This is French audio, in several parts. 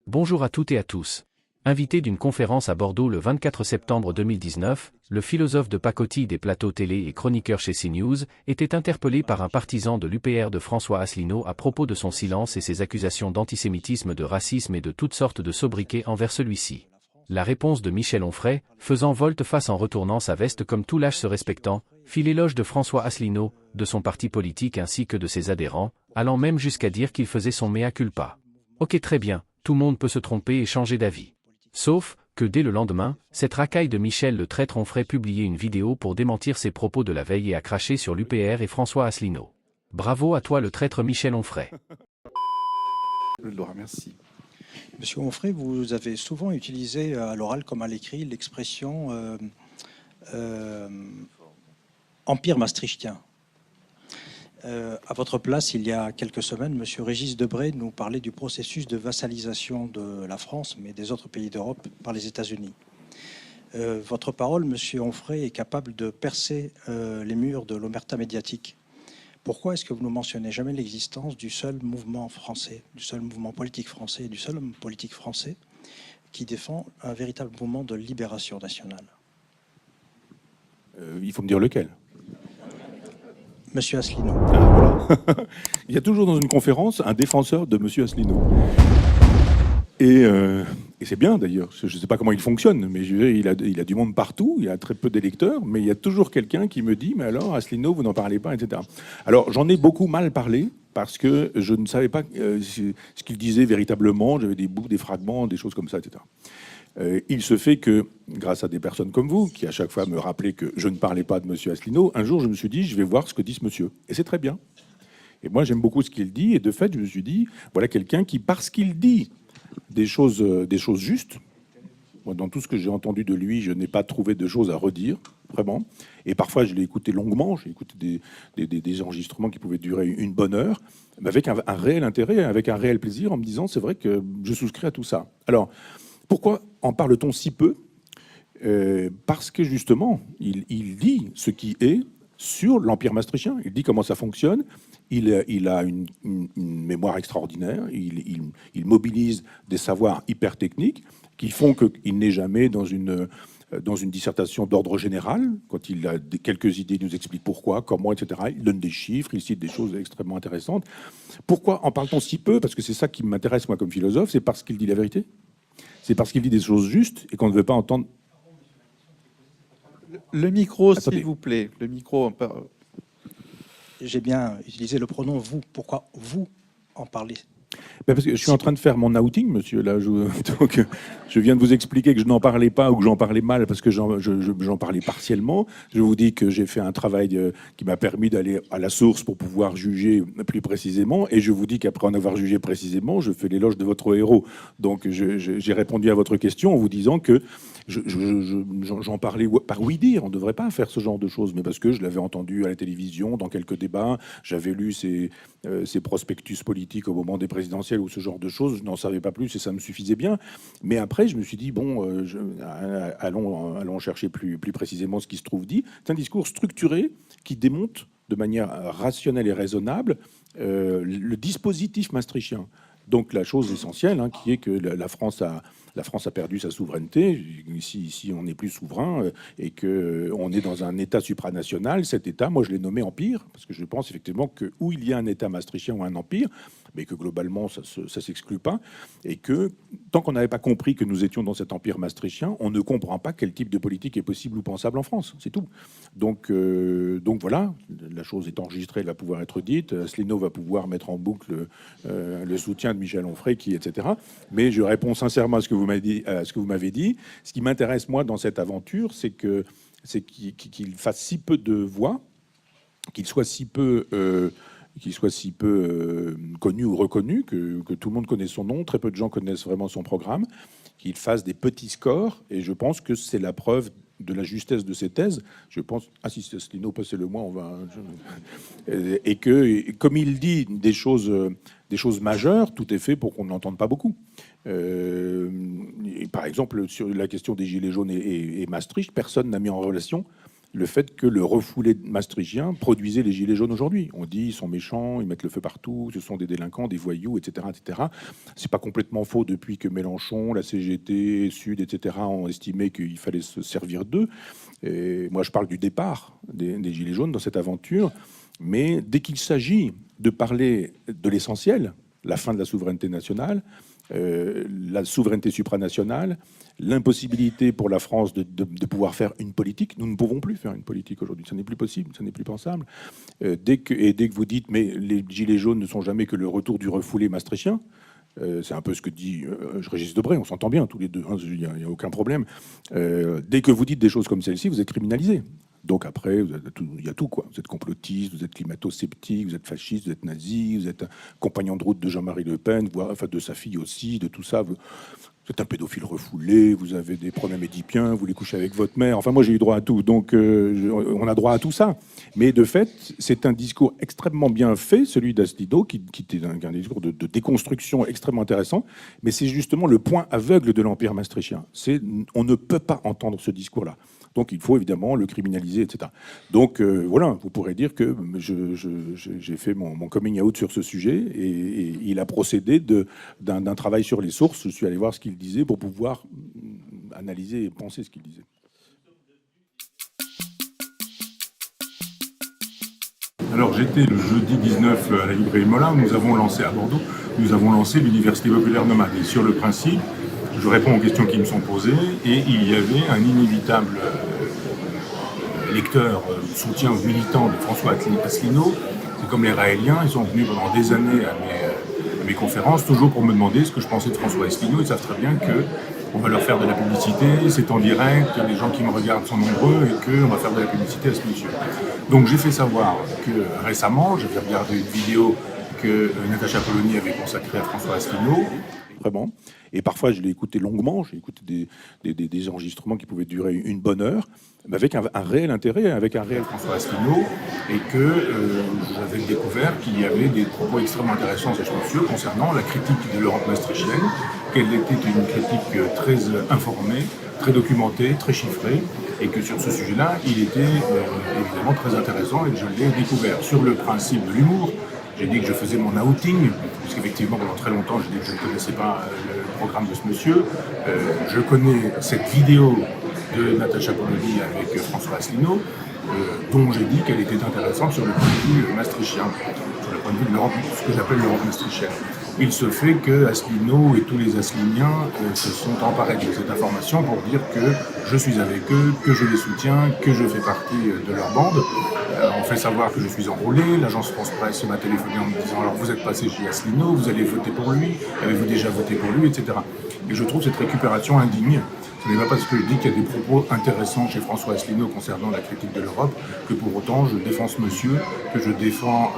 Bonjour à toutes et à tous. Invité d'une conférence à Bordeaux le 24 septembre 2019, le philosophe de pacotille des plateaux télé et chroniqueur chez CNews était interpellé par un partisan de l'UPR de François Asselineau à propos de son silence et ses accusations d'antisémitisme, de racisme et de toutes sortes de sobriquets envers celui-ci. La réponse de Michel Onfray, faisant volte-face en retournant sa veste comme tout lâche se respectant, fit l'éloge de François Asselineau, de son parti politique ainsi que de ses adhérents, allant même jusqu'à dire qu'il faisait son mea culpa. Ok, très bien, tout le monde peut se tromper et changer d'avis. Sauf que dès le lendemain, cette racaille de Michel le traître Onfray publiait une vidéo pour démentir ses propos de la veille et a craché sur l'UPR et François Asselineau. Bravo à toi le traître Michel Onfray. Laura, merci. Monsieur Onfray, vous avez souvent utilisé à l'oral comme à l'écrit l'expression empire maastrichtien. À votre place, il y a quelques semaines, Monsieur Régis Debray nous parlait du processus de vassalisation de la France, mais des autres pays d'Europe, par les États-Unis. Votre parole, Monsieur Onfray, est capable de percer les murs de l'omerta médiatique. Pourquoi est-ce que vous ne mentionnez jamais l'existence du seul mouvement français, du seul mouvement politique français, du seul homme politique français qui défend un véritable mouvement de libération nationale? Il faut me dire lequel. Monsieur Asselineau. Ah, voilà. Il y a toujours dans une conférence un défenseur de Monsieur Asselineau. Et c'est bien d'ailleurs. Je ne sais pas comment il fonctionne, mais je veux dire, il a du monde partout, il a très peu d'électeurs, mais il y a toujours quelqu'un qui me dit « Mais alors, Asselineau, vous n'en parlez pas, etc. » Alors, j'en ai beaucoup mal parlé, parce que je ne savais pas ce qu'il disait véritablement. J'avais des bouts, des fragments, des choses comme ça, etc. Il se fait que, grâce à des personnes comme vous, qui à chaque fois me rappelaient que je ne parlais pas de Monsieur Asselineau, un jour je me suis dit, je vais voir ce que dit ce monsieur. Et c'est très bien. Et moi j'aime beaucoup ce qu'il dit, et de fait je me suis dit, voilà quelqu'un qui, parce qu'il dit des choses justes, moi dans tout ce que j'ai entendu de lui, je n'ai pas trouvé de choses à redire, vraiment. Et parfois je l'ai écouté longuement, j'ai écouté des enregistrements qui pouvaient durer une bonne heure, mais avec un réel intérêt, avec un réel plaisir, en me disant, c'est vrai que je souscris à tout ça. Alors, pourquoi en parle-t-on si peu ? Parce que justement, il dit ce qui est sur l'Empire maastrichtien. Il dit comment ça fonctionne. Il a une mémoire extraordinaire. Il mobilise des savoirs hyper techniques qui font qu'il n'est jamais dans une dissertation d'ordre général. Quand il a quelques idées, il nous explique pourquoi, comment, etc. Il donne des chiffres, il cite des choses extrêmement intéressantes. Pourquoi en parle-t-on si peu ? Parce que c'est ça qui m'intéresse, moi, comme philosophe. C'est parce qu'il dit la vérité. C'est parce qu'il dit des choses justes et qu'on ne veut pas entendre. Le micro, Attendez. s'il vous plaît. Le micro. J'ai bien utilisé le pronom vous. Pourquoi vous en parlez? Ben parce que je suis en train de faire mon outing, monsieur. Là, donc, je viens de vous expliquer que je n'en parlais pas ou que j'en parlais mal parce que j'en parlais partiellement. Je vous dis que j'ai fait un travail qui m'a permis d'aller à la source pour pouvoir juger plus précisément. Et je vous dis qu'après en avoir jugé précisément, je fais l'éloge de votre héros. Donc, j'ai répondu à votre question en vous disant que j'en parlais par oui-dire. On ne devrait pas faire ce genre de choses, mais parce que je l'avais entendu à la télévision, dans quelques débats. J'avais lu ces prospectus politiques au moment des présidentielles ou ce genre de choses. Je n'en savais pas plus et ça me suffisait bien. Mais après, je me suis dit, bon, allons chercher plus précisément ce qui se trouve dit. C'est un discours structuré qui démonte de manière rationnelle et raisonnable le dispositif maastrichtien. Donc la chose essentielle, qui est que la France a perdu sa souveraineté. Si on n'est plus souverain et qu'on est dans un État supranational, cet État, moi je l'ai nommé empire, parce que je pense effectivement que où il y a un État maastrichtien ou un empire, mais que globalement ça s'exclue pas, et que tant qu'on n'avait pas compris que nous étions dans cet empire maastrichtien, on ne comprend pas quel type de politique est possible ou pensable en France, c'est tout. Donc voilà, la chose est enregistrée, elle va pouvoir être dite, Asselineau va pouvoir mettre en boucle le soutien de Michel Onfray, etc. Mais je réponds sincèrement à ce que vous m'avez dit. Ce qui m'intéresse, moi, dans cette aventure, c'est qu'il fasse si peu de voix, qu'il soit si peu connu ou reconnu, que tout le monde connaisse son nom, très peu de gens connaissent vraiment son programme, qu'il fasse des petits scores, et je pense que c'est la preuve de la justesse de ses thèses. Je pense, si c'est Asselineau, passez-le-moi, on va... Et que, comme il dit des choses majeures, tout est fait pour qu'on ne l'entende pas beaucoup. Par exemple, sur la question des Gilets jaunes et Maastricht, personne n'a mis en relation le fait que le refoulé maastrichtien produisait les gilets jaunes aujourd'hui. On dit ils sont méchants, ils mettent le feu partout, ce sont des délinquants, des voyous, etc., etc. C'est pas complètement faux depuis que Mélenchon, la CGT, Sud, etc. ont estimé qu'il fallait se servir d'eux. Et moi, je parle du départ des gilets jaunes dans cette aventure. Mais dès qu'il s'agit de parler de l'essentiel, la fin de la souveraineté nationale, la souveraineté supranationale, l'impossibilité pour la France de pouvoir faire une politique. Nous ne pouvons plus faire une politique aujourd'hui. Ça n'est plus possible, ça n'est plus pensable. Dès que vous dites, mais les gilets jaunes ne sont jamais que le retour du refoulé maastrichtien, c'est un peu ce que dit Régis Debray, on s'entend bien tous les deux, il n'y a aucun problème. Dès que vous dites des choses comme celle-ci, vous êtes criminalisé. Donc après, il y a tout, quoi. Vous êtes complotiste, vous êtes climato-sceptique, vous êtes fasciste, vous êtes nazi, vous êtes compagnon de route de Jean-Marie Le Pen, voire, enfin, de sa fille aussi, de tout ça. Vous êtes un pédophile refoulé, vous avez des problèmes édipiens, vous voulez coucher avec votre mère. Enfin, moi, j'ai eu droit à tout. Donc, on a droit à tout ça. Mais de fait, c'est un discours extrêmement bien fait, celui d'Asselineau, qui était un discours de déconstruction extrêmement intéressant. Mais c'est justement le point aveugle de l'Empire maastrichtien. On ne peut pas entendre ce discours-là. Donc il faut évidemment le criminaliser, etc. Donc voilà, vous pourrez dire que j'ai fait mon coming out sur ce sujet et il a procédé d'un travail sur les sources. Je suis allé voir ce qu'il disait pour pouvoir analyser et penser ce qu'il disait. Alors j'étais le jeudi 19 à la librairie Molin, nous avons lancé à Bordeaux, l'Université populaire nomade. Et sur le principe, je réponds aux questions qui me sont posées et il y avait un inévitable lecteur, soutien aux militants de François Asselineau. C'est comme les Raéliens, ils sont venus pendant des années à mes conférences, toujours pour me demander ce que je pensais de François Asselineau. Ils savent très bien qu'on va leur faire de la publicité, c'est en direct, les gens qui me regardent sont nombreux et qu'on va faire de la publicité à ce monsieur. Donc j'ai fait savoir que récemment, j'avais regardé une vidéo que Natacha Polony avait consacrée à François Asselineau. Vraiment. Et parfois, je l'ai écouté longuement. J'ai écouté des enregistrements qui pouvaient durer une bonne heure, mais avec un réel intérêt, avec un réel François Asselineau, et que j'avais découvert qu'il y avait des propos extrêmement intéressants chez ce monsieur concernant la critique de l'Europe maastrichtienne, qu'elle était une critique très informée, très documentée, très chiffrée, et que sur ce sujet-là, il était évidemment très intéressant et que je l'ai découvert. Sur le principe de l'humour, j'ai dit que je faisais mon outing, puisqu'effectivement, pendant très longtemps, j'ai dit que je ne connaissais pas le programme de ce monsieur. Je connais cette vidéo de Natacha Polony avec François Asselineau, dont j'ai dit qu'elle était intéressante sur le point de vue maastrichtien, sur le point de vue de l'Europe, ce que j'appelle l'Europe maastrichtienne. Il se fait que Asselineau et tous les Asseliniens se sont emparés de cette information pour dire que je suis avec eux, que je les soutiens, que je fais partie de leur bande. On fait savoir que je suis enrôlé. L'agence France Presse m'a téléphoné en me disant « Alors vous êtes passé chez Asselineau, vous allez voter pour lui, avez-vous déjà voté pour lui, etc. » Et je trouve cette récupération indigne. Ce n'est pas parce que je dis qu'il y a des propos intéressants chez François Asselineau concernant la critique de l'Europe que pour autant je défends ce monsieur, que je défends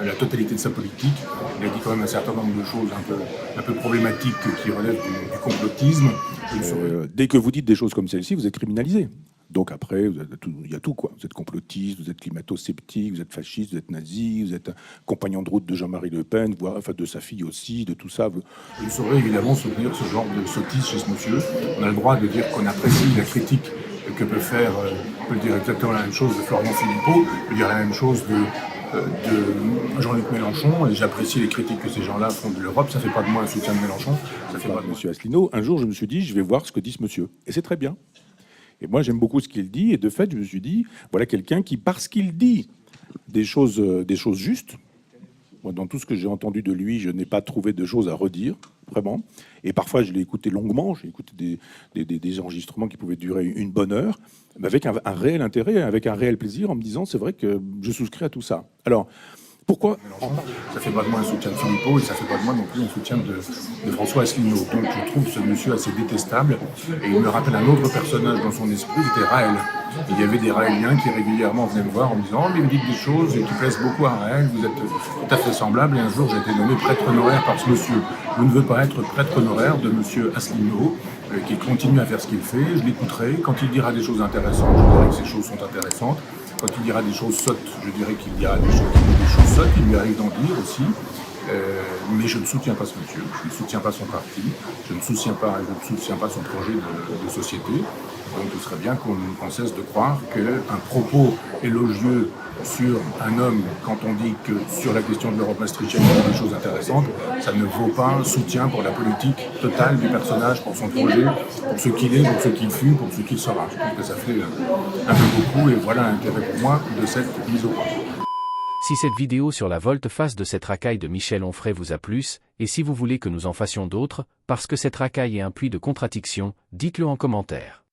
la totalité de sa politique. Il a dit quand même un certain nombre de choses un peu problématiques qui relèvent du complotisme. Dès que vous dites des choses comme celle-ci, vous êtes criminalisé. Donc après, il y a tout, quoi. Vous êtes complotiste, vous êtes climato-sceptique, vous êtes fasciste, vous êtes nazi, vous êtes compagnon de route de Jean-Marie Le Pen, voire, enfin, de sa fille aussi, de tout ça. Je saurais évidemment soutenir ce genre de sottise chez ce monsieur. On a le droit de dire qu'on apprécie la critique que peut faire, on peut dire exactement la même chose de Florian Philippot, on peut dire la même chose de Jean-Luc Mélenchon, et j'apprécie les critiques que ces gens-là font de l'Europe. Ça ne fait pas de moi un soutien de Mélenchon, ça fait pas de monsieur Asselineau. Un jour, je me suis dit, je vais voir ce que dit ce monsieur. Et c'est très bien. Et moi, j'aime beaucoup ce qu'il dit. Et de fait, je me suis dit, voilà quelqu'un qui, parce qu'il dit des choses justes, moi, dans tout ce que j'ai entendu de lui, je n'ai pas trouvé de choses à redire, vraiment. Et parfois, je l'ai écouté longuement. J'ai écouté des enregistrements qui pouvaient durer une bonne heure, mais avec un réel intérêt, avec un réel plaisir, en me disant, c'est vrai que je souscris à tout ça. Alors, pourquoi ça fait pas de moi un soutien de Philippot et ça fait pas de moi non plus un soutien de François Asselineau. Donc je trouve ce monsieur assez détestable et il me rappelle un autre personnage dans son esprit, c'était Raël. Il y avait des Raéliens qui régulièrement venaient me voir en me disant « Oh, mais vous dites des choses qui plaisent beaucoup à Raël, vous êtes tout à fait semblable. » Et un jour j'ai été nommé prêtre honoraire par ce monsieur. Je ne veux pas être prêtre honoraire de monsieur Asselineau qui continue à faire ce qu'il fait. Je l'écouterai. Quand il dira des choses intéressantes, je dirai que ces choses sont intéressantes. Quand il dira des choses sottes, je dirais qu'il dira des choses sottes, il lui arrive d'en dire aussi. Mais je ne soutiens pas ce monsieur, je ne soutiens pas son parti, je ne soutiens pas son projet de société. Donc il serait bien qu'on cesse de croire qu'un propos élogieux sur un homme, quand on dit que sur la question de l'Europe maastrichtienne, il y a des choses intéressantes, ça ne vaut pas un soutien pour la politique totale du personnage, pour son projet, pour ce qu'il est, pour ce qu'il fut, pour ce qu'il sera. Je trouve que ça fait un peu beaucoup et voilà l'intérêt pour moi de cette mise au point. Si cette vidéo sur la volte-face de cette racaille de Michel Onfray vous a plu, et si vous voulez que nous en fassions d'autres, parce que cette racaille est un puits de contradictions, dites-le en commentaire.